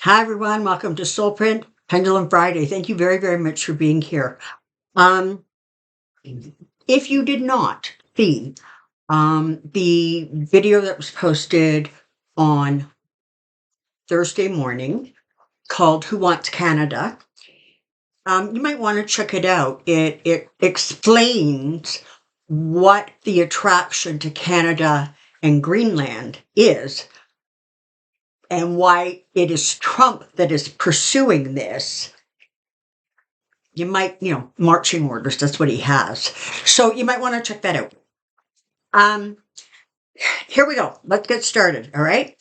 Hi, everyone. Welcome to Soulprint Pendulum Friday. Thank you very, very much for being here. Um, if you did not see the video that was posted on Thursday morning called Who Wants Canada, you might want to check it out. It explains what the attraction to Canada and Greenland is and why it is Trump that is pursuing this. You might, marching orders, that's what he has. So you might want to check that out. Um, Here we go. Let's get started. All right.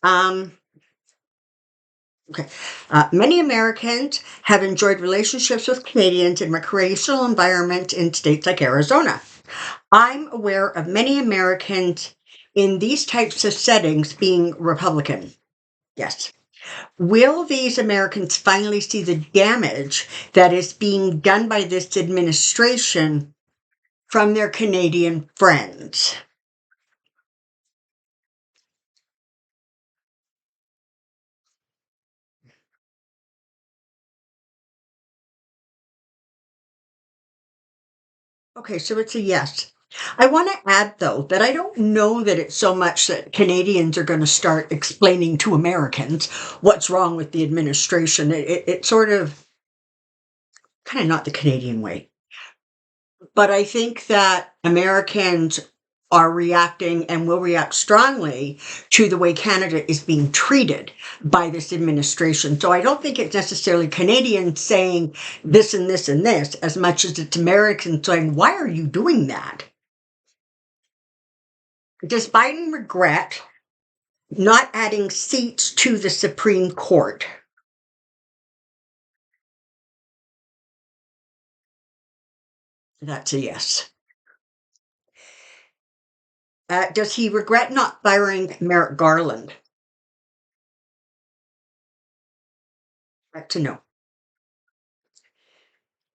Um, okay. Many Americans have enjoyed relationships with Canadians in recreational environment in states like Arizona. I'm aware of many Americans in these types of settings being Republican. Yes. Will these Americans finally see the damage that is being done by this administration from their Canadian friends? Okay, so it's a yes. I want to add, though, that I don't know that it's so much that Canadians are going to start explaining to Americans what's wrong with the administration. It's sort of kind of not the Canadian way. But I think that Americans are reacting and will react strongly to the way Canada is being treated by this administration. So I don't think it's necessarily Canadians saying this and this and this as much as it's Americans saying, why are you doing that? Does Biden regret not adding seats to the Supreme Court? That's a yes. Does he regret not firing Merrick Garland? That's a no.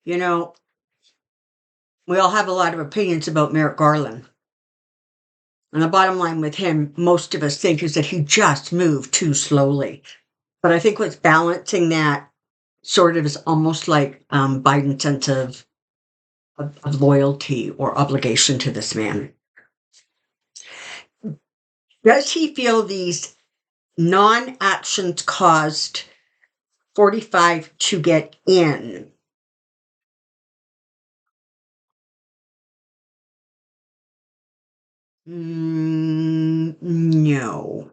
You know, we all have a lot of opinions about Merrick Garland. And the bottom line with him, most of us think, is that he just moved too slowly. But I think what's balancing that sort of is almost like Biden's sense of loyalty or obligation to this man. Does he feel these non-actions caused 45 to get in? No.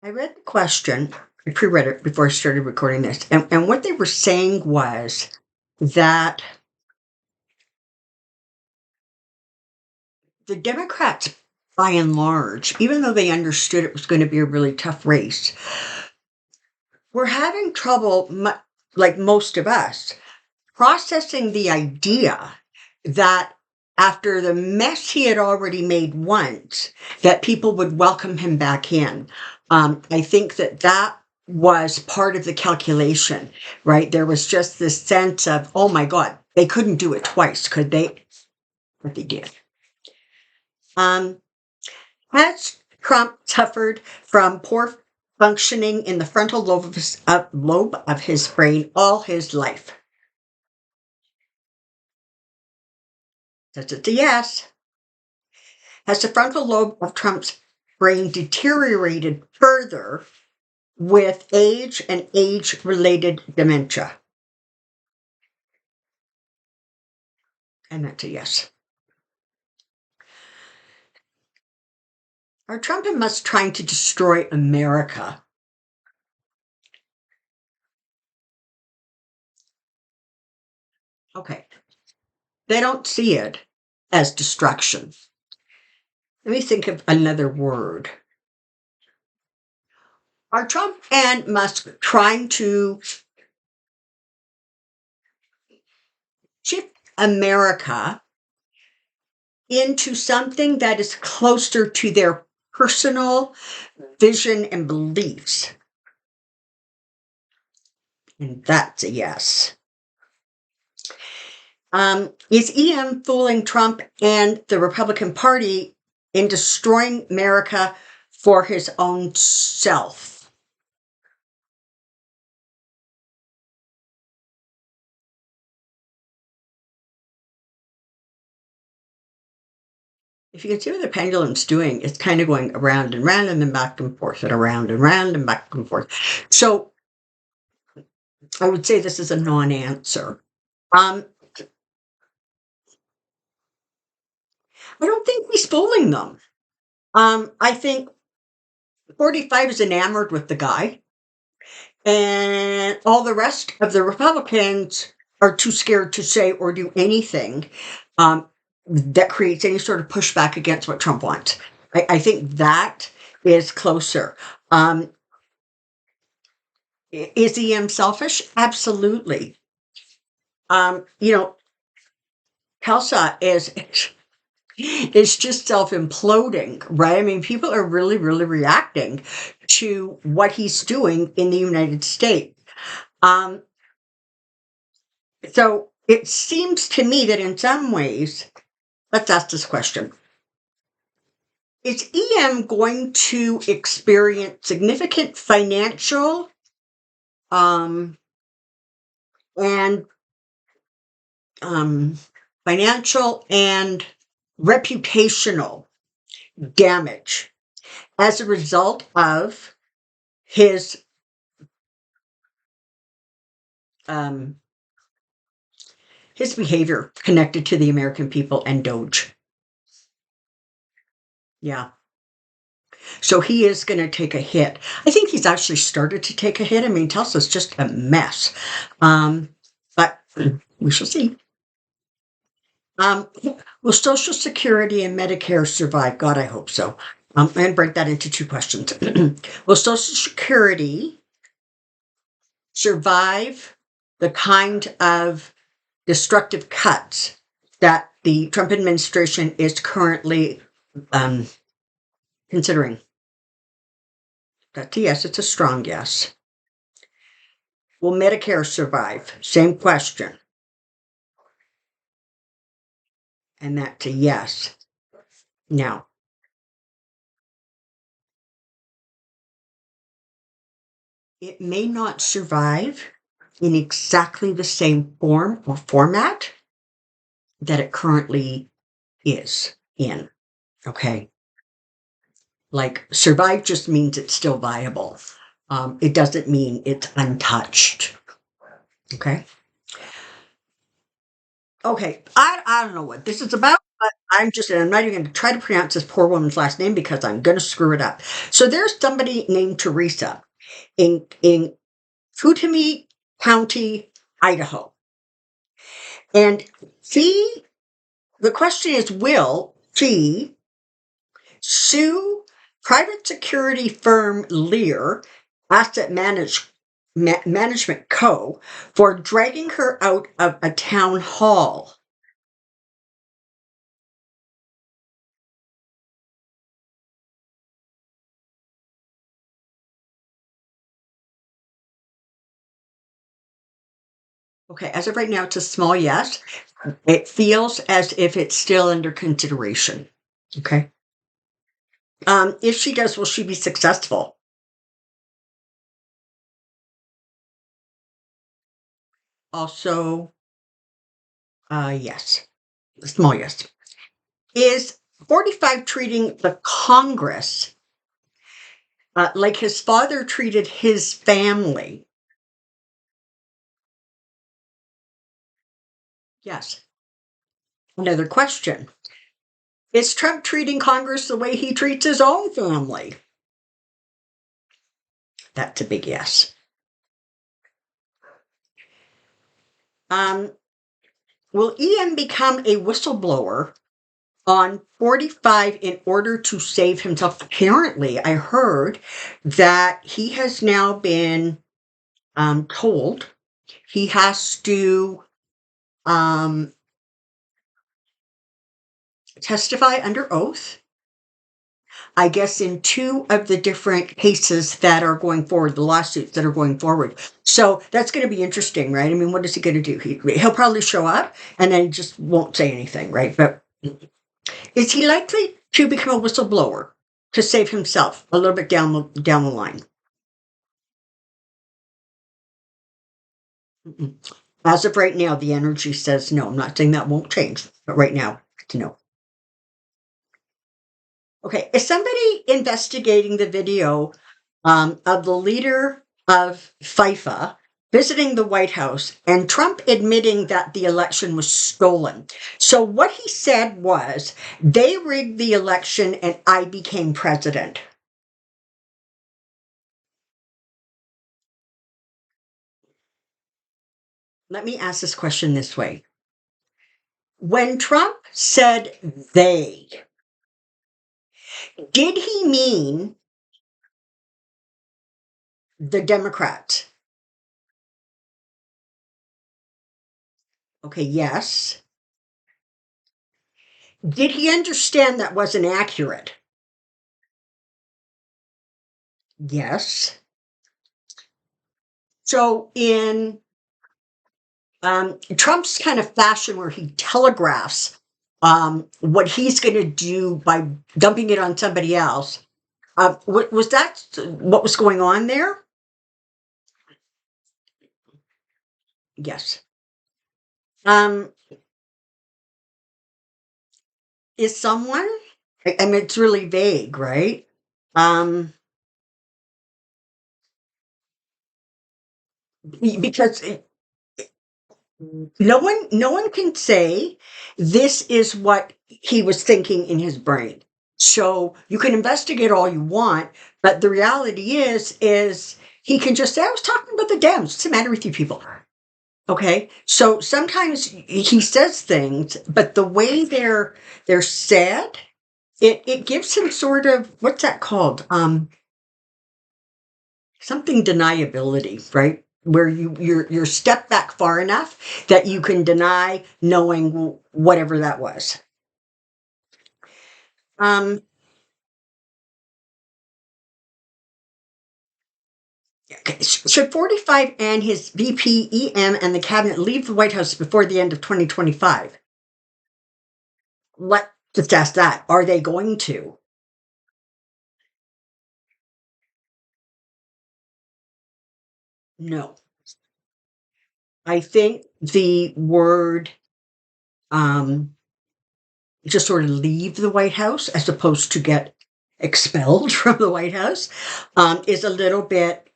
I read the question. I pre-read it before I started recording this. And what they were saying was that the Democrats, by and large, even though they understood it was going to be a really tough race, were having trouble, like most of us, processing the idea that after the mess he had already made once, that people would welcome him back in. I think that was part of the calculation, right? There was just this sense of, oh my God, they couldn't do it twice, could they? But they did. Has Trump suffered from poor functioning in the frontal lobe of his brain all his life? That's a yes. Has the frontal lobe of Trump's brain deteriorated further with age and age-related dementia? And that's a yes. Are Trump and Musk trying to destroy America? Okay. They don't see it as destruction. Let me think of another word. Are Trump and Musk trying to shift America into something that is closer to their personal vision and beliefs? And that's a yes. Is EM fooling Trump and the Republican Party in destroying America for his own self. If you can see what the pendulum's doing, it's kind of going around and round and then back and forth and around and round and back and forth. So I would say this is a non-answer. I don't think he's fooling them. I think 45 is enamored with the guy, and all the rest of the Republicans are too scared to say or do anything that creates any sort of pushback against what Trump wants. I think that is closer. Is he selfish? Absolutely. Kelsa is just self-imploding, right? I mean, people are really, really reacting to what he's doing in the United States. So it seems to me that in some ways, let's ask this question. Is EM going to experience significant financial and reputational damage as a result of his behavior connected to the American people and Doge? Yeah. So he is going to take a hit. I think he's actually started to take a hit. I mean, Tesla's just a mess. But we shall see. Will Social Security and Medicare survive? God, I hope so. I'm going to break that into two questions. Will Social Security survive the kind of destructive cuts that the Trump administration is currently considering? That's a yes. It's a strong yes. Will Medicare survive? Same question. And that's a yes. Now, it may not survive in exactly the same form or format that it currently is in. Okay. Like survive just means it's still viable. It doesn't mean it's untouched. Okay. Okay. I don't know what this is about, but I'm not even going to try to pronounce this poor woman's last name because I'm going to screw it up. So there's somebody named Teresa in Futami County, Idaho. And the question is, will she sue private security firm Lear Asset Management Co. for dragging her out of a town hall? Okay, as of right now, it's a small yes. It feels as if it's still under consideration. Okay. If she does, will she be successful? Also, yes. A small yes. Is 45 treating the Congress like his father treated his family? Yes. Another question. Is Trump treating Congress the way he treats his own family? That's a big yes. Will Ian become a whistleblower on 45 in order to save himself? Apparently, I heard that he has now been told he has to testify under oath, I guess, in two of the different cases that are going forward, the lawsuits that are going forward. So that's going to be interesting, right? I mean, what is he going to do? He'll probably show up and then just won't say anything, right? But is he likely to become a whistleblower to save himself a little bit down the line. Mm-mm. As of right now, the energy says no. I'm not saying that won't change, but right now, it's no. Okay, is somebody investigating the video of the leader of FIFA visiting the White House and Trump admitting that the election was stolen? So what he said was, they rigged the election and I became president. Let me ask this question this way. When Trump said they, did he mean the Democrats? Okay, yes. Did he understand that wasn't accurate? Yes. So in Trump's kind of fashion where he telegraphs what he's going to do by dumping it on somebody else, was that what was going on there? Yes. Um, is someone, I mean, it's really vague, right? Um, because no one can say this is what he was thinking in his brain. So you can investigate all you want, but the reality is he can just say, I was talking about the Dems. What's the matter with you people? Okay. So sometimes he says things, but the way they're said, it gives him sort of, what's that called? Something deniability, right? Where you're stepped back far enough that you can deny knowing whatever that was. Um, okay, should 45 and his VP, EM, and the cabinet leave the White House before the end of 2025? Let's just ask that. Are they going to? No. I think the word um, just sort of leave the White House as opposed to get expelled from the White House is a little bit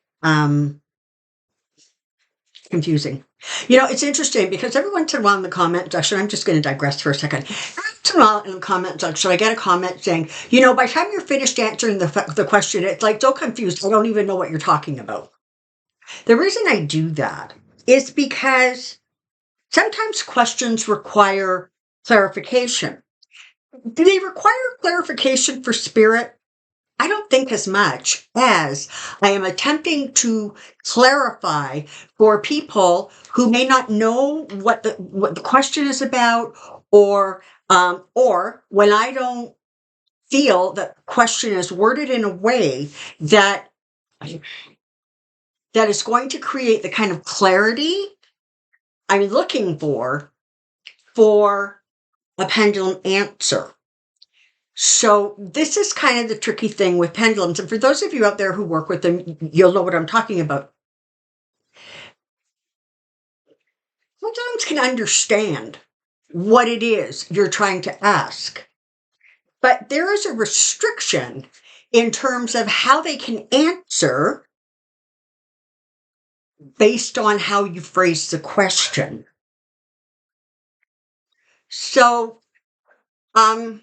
confusing. It's interesting because every once in a while in the comment section, I'm just going to digress for a second. Every once in a while in the comment section, I get a comment saying, by the time you're finished answering the question, it's like so confused. I don't even know what you're talking about. The reason I do that is because sometimes questions require clarification. Do they require clarification for spirit? I don't think as much as I am attempting to clarify for people who may not know what the question is about, or when I don't feel that the question is worded in a way that is going to create the kind of clarity I'm looking for a pendulum answer. So this is kind of the tricky thing with pendulums. And for those of you out there who work with them, you'll know what I'm talking about. Pendulums can understand what it is you're trying to ask, but there is a restriction in terms of how they can answer based on how you phrase the question. So, I'm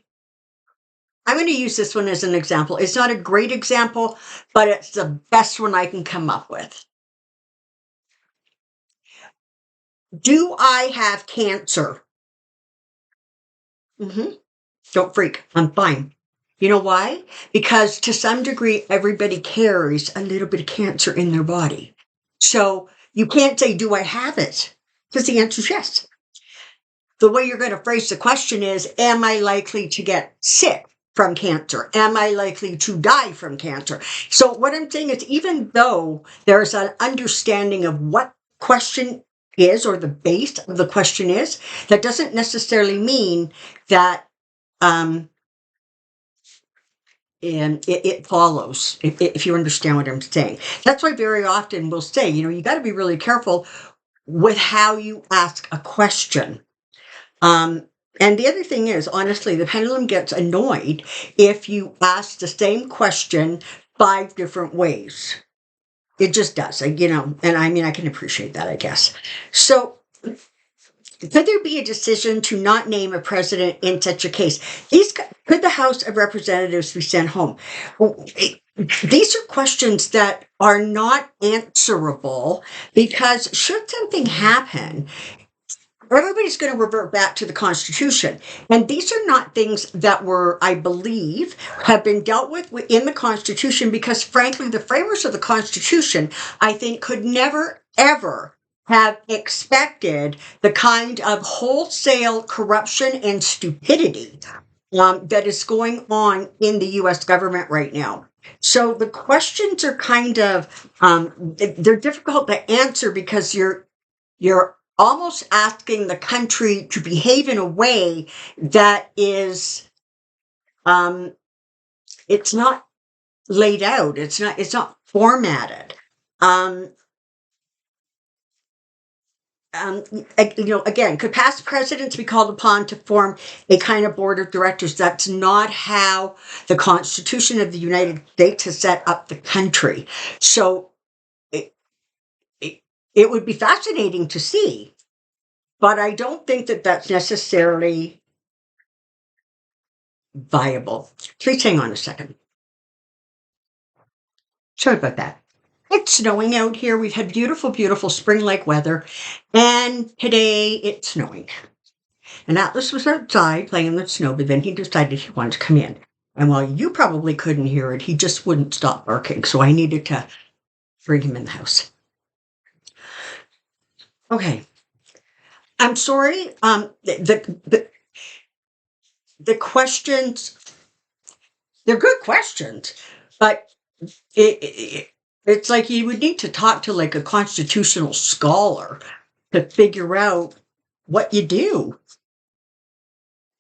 going to use this one as an example. It's not a great example, but it's the best one I can come up with. Do I have cancer? Don't freak. I'm fine. You know why? Because to some degree, everybody carries a little bit of cancer in their body. So you can't say, do I have it? Because the answer is yes. The way you're going to phrase the question is, am I likely to get sick from cancer? Am I likely to die from cancer? So what I'm saying is, even though there's an understanding of what question is, or the base of the question is, that doesn't necessarily mean that and it follows, if you understand what I'm saying. That's why very often we'll say, you got to be really careful with how you ask a question. And the other thing is, honestly, the pendulum gets annoyed if you ask the same question 5 different ways. It just does, and I mean, I can appreciate that, I guess. So, could there be a decision to not name a president in such a case? Could the House of Representatives be sent home? These are questions that are not answerable because should something happen, everybody's going to revert back to the Constitution. And these are not things that I believe, have been dealt with in the Constitution because, frankly, the framers of the Constitution, I think, could never, ever have expected the kind of wholesale corruption and stupidity that is going on in the U.S. government right now. So the questions are kind of, they're difficult to answer because you're almost asking the country to behave in a way that is, it's not laid out. It's not formatted. Again, could past presidents be called upon to form a kind of board of directors? That's not how the Constitution of the United States has set up the country. So it would be fascinating to see, but I don't think that that's necessarily viable. Please hang on a second. Sorry about that. It's snowing out here. We've had beautiful, beautiful spring-like weather, and today it's snowing. And Atlas was outside playing in the snow, but then he decided he wanted to come in. And while you probably couldn't hear it, he just wouldn't stop barking, so I needed to bring him in the house. Okay. I'm sorry. The questions, they're good questions, but it's like you would need to talk to like a constitutional scholar to figure out what you do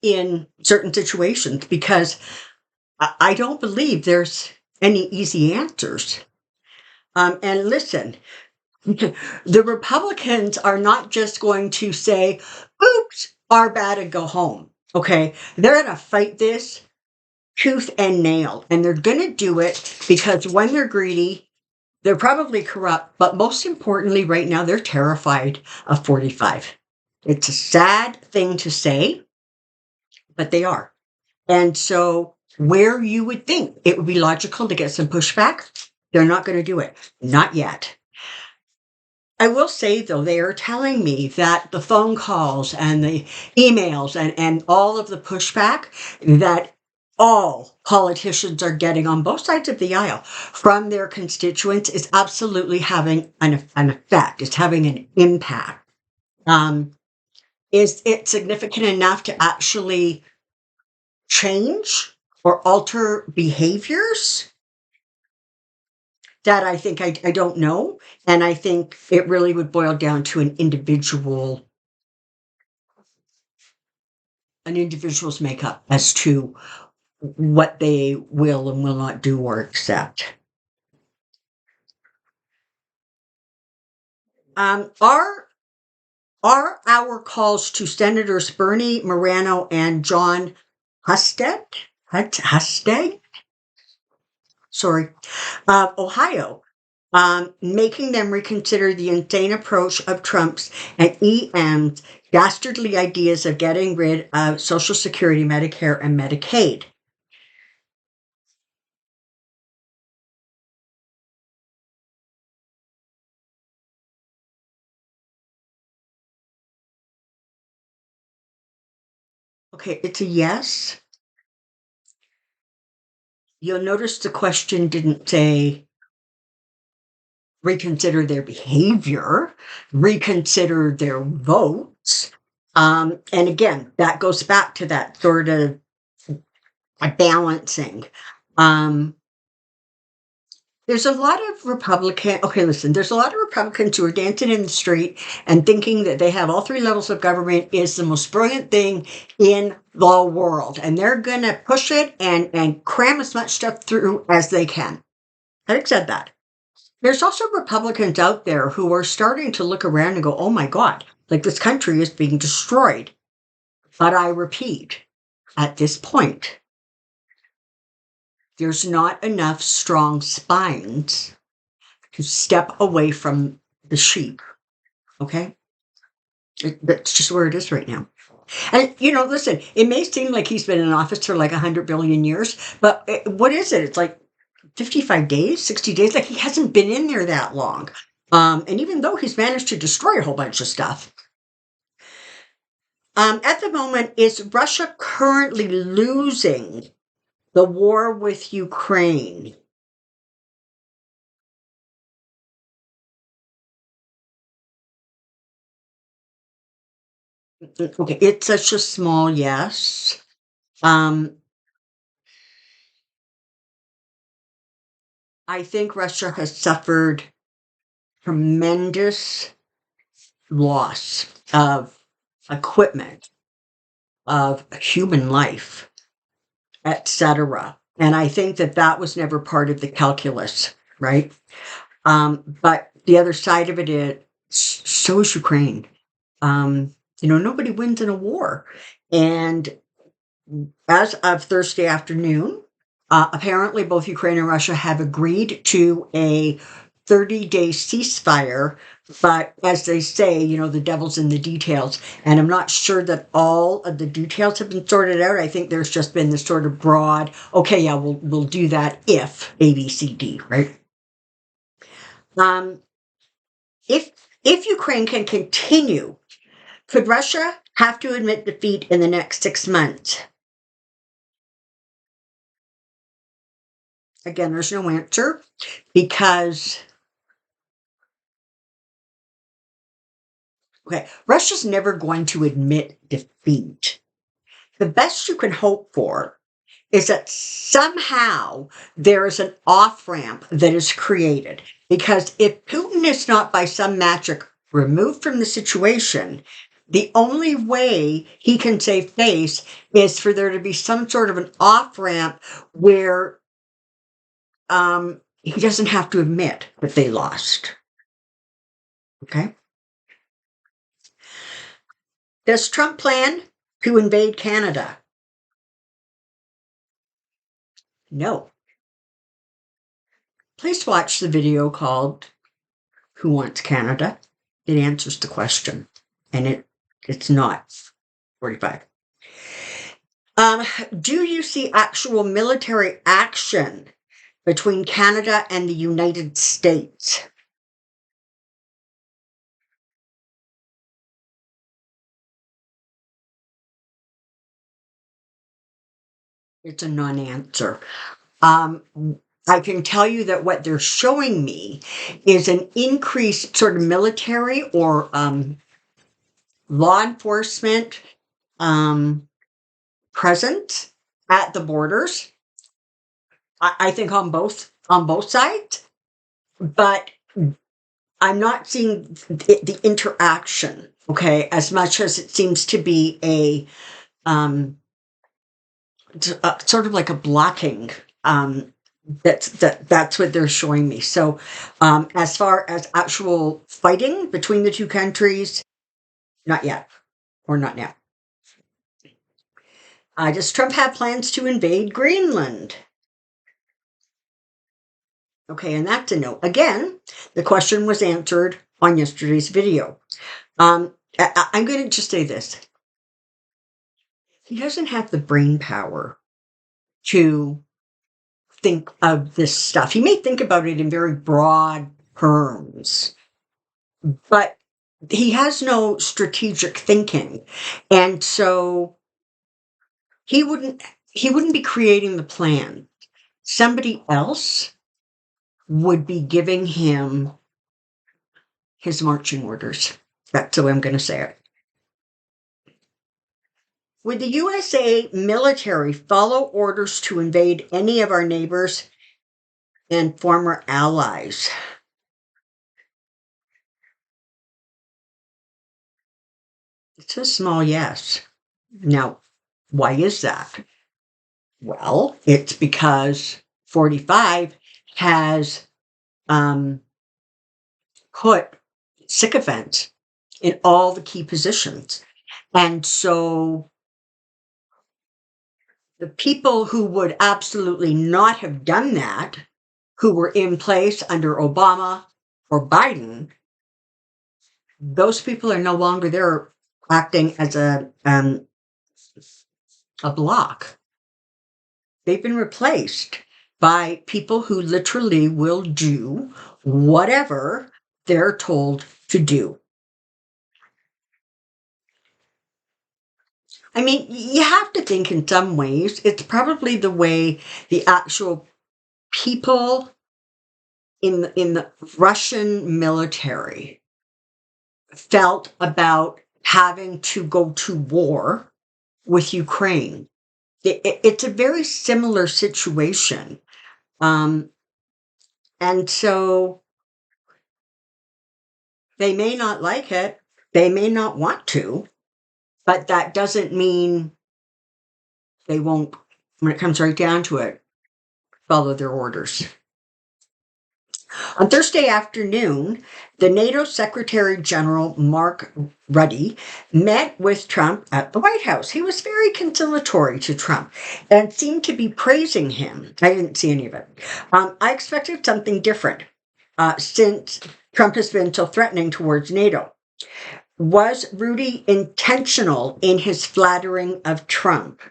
in certain situations, because I don't believe there's any easy answers. And listen, the Republicans are not just going to say, oops, our bad, and go home. Okay. They're going to fight this tooth and nail, and they're going to do it because when they're greedy, they're probably corrupt, but most importantly, right now, they're terrified of 45. It's a sad thing to say, but they are. And so where you would think it would be logical to get some pushback, they're not going to do it. Not yet. I will say, though, they are telling me that the phone calls and the emails and all of the pushback that all politicians are getting on both sides of the aisle from their constituents is absolutely having an effect. It's having an impact. Is it significant enough to actually change or alter behaviors? That I think I don't know. And I think it really would boil down to an individual's makeup as to what they will and will not do or accept. Are our calls to Senators Bernie Moreno and John Husted, Ohio, making them reconsider the insane approach of Trump's and EM's dastardly ideas of getting rid of Social Security, Medicare, and Medicaid? Okay, it's a yes. You'll notice the question didn't say reconsider their behavior, reconsider their votes. And again, that goes back to that sort of a balancing. There's a lot of okay, listen, there's a lot of Republicans who are dancing in the street and thinking that they have all three levels of government is the most brilliant thing in the world. And they're going to push it and cram as much stuff through as they can. Having said that, there's also Republicans out there who are starting to look around and go, oh my God, like this country is being destroyed. But I repeat, at this point, there's not enough strong spines to step away from the sheep. Okay? That's just where it is right now. And, listen, it may seem like he's been in office for like 100 billion years, but what is it? It's like 55 days, 60 days. Like he hasn't been in there that long. And even though he's managed to destroy a whole bunch of stuff, at the moment, is Russia currently losing the war with Ukraine? Okay, it's such a small yes. Um, I think Russia has suffered tremendous loss of equipment, of human life, etc. And I think that that was never part of the calculus, right? But the other side of it is, so is Ukraine. Nobody wins in a war. And as of Thursday afternoon, apparently both Ukraine and Russia have agreed to a 30-day ceasefire. But as they say, the devil's in the details. And I'm not sure that all of the details have been sorted out. I think there's just been this sort of broad, okay, yeah, we'll do that if A, B, C, D, right? Um, if Ukraine can continue, could Russia have to admit defeat in the next 6 months? Again, there's no answer because, okay, Russia's never going to admit defeat. The best you can hope for is that somehow there is an off ramp that is created. Because if Putin is not by some magic removed from the situation, the only way he can save face is for there to be some sort of an off ramp where he doesn't have to admit that they lost. Okay? Does Trump plan to invade Canada? No. Please watch the video called Who Wants Canada? It answers the question. And it's not 45. Do you see actual military action between Canada and the United States? It's a non-answer. I can tell you that what they're showing me is an increased sort of military or law enforcement presence at the borders. I think on both sides, but I'm not seeing the interaction. Okay, as much as it seems to be a sort of like a blocking. That's what they're showing me. So, as far as actual fighting between the two countries, not yet, or not now. Does Trump have plans to invade Greenland? Okay, and that's a no. Again, the question was answered on yesterday's video. I'm going to just say this. He doesn't have the brain power to think of this stuff. He may think about it in very broad terms, but he has no strategic thinking. And so he wouldn't be creating the plan. Somebody else would be giving him his marching orders. That's the way I'm going to say it. Would the USA military follow orders to invade any of our neighbors and former allies. It's a small yes. Now, why is that? Well, it's because 45 has put sycophants in all the key positions. And so the people who would absolutely not have done that, who were in place under Obama or Biden, those people are no longer there acting as a block. They've been replaced by people who literally will do whatever they're told to do. I mean, you have to think in some ways it's probably the way the actual people in the Russian military felt about having to go to war with Ukraine. It's a very similar situation. And so they may not like it, they may not want to, but that doesn't mean they won't, when it comes right down to it, follow their orders. On Thursday afternoon, the NATO Secretary General Mark Rutte met with Trump at the White House. He was very conciliatory to Trump and seemed to be praising him. I didn't see any of it. I expected something different since Trump has been so threatening towards NATO. Was Rutte intentional in his flattering of Trump?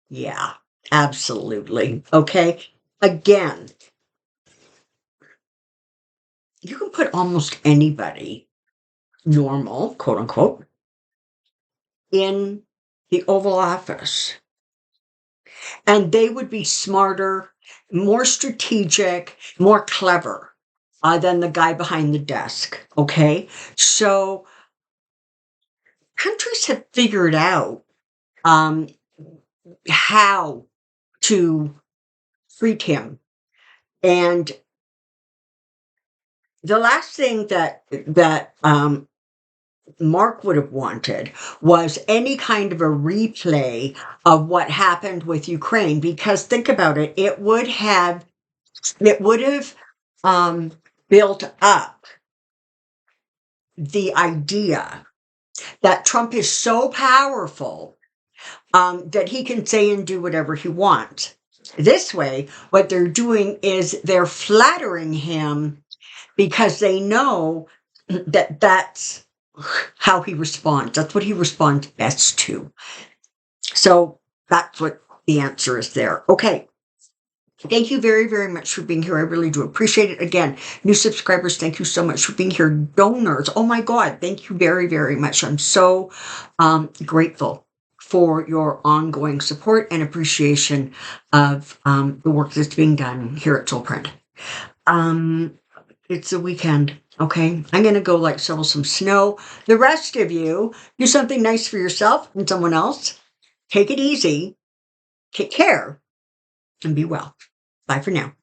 Yeah, absolutely. Okay. Again, you can put almost anybody normal, quote unquote, in the Oval Office, and they would be smarter, more strategic, more clever than the guy behind the desk. Okay. So countries have figured out how to treat him. And the last thing that Mark would have wanted was any kind of a replay of what happened with Ukraine, because think about it, it would have built up the idea that Trump is so powerful that he can say and do whatever he wants. This way, what they're doing is they're flattering him because they know that that's how he responds. That's what he responds best to. So that's what the answer is there. Okay. Thank you very, very much for being here. I really do appreciate it. Again, new subscribers, thank you so much for being here. Donors, oh my God, thank you very, very much. I'm so grateful for your ongoing support and appreciation of the work that's being done here at Soulprint. It's the weekend, okay? I'm going to go shovel some snow. The rest of you, do something nice for yourself and someone else. Take it easy. Take care and be well. Bye for now.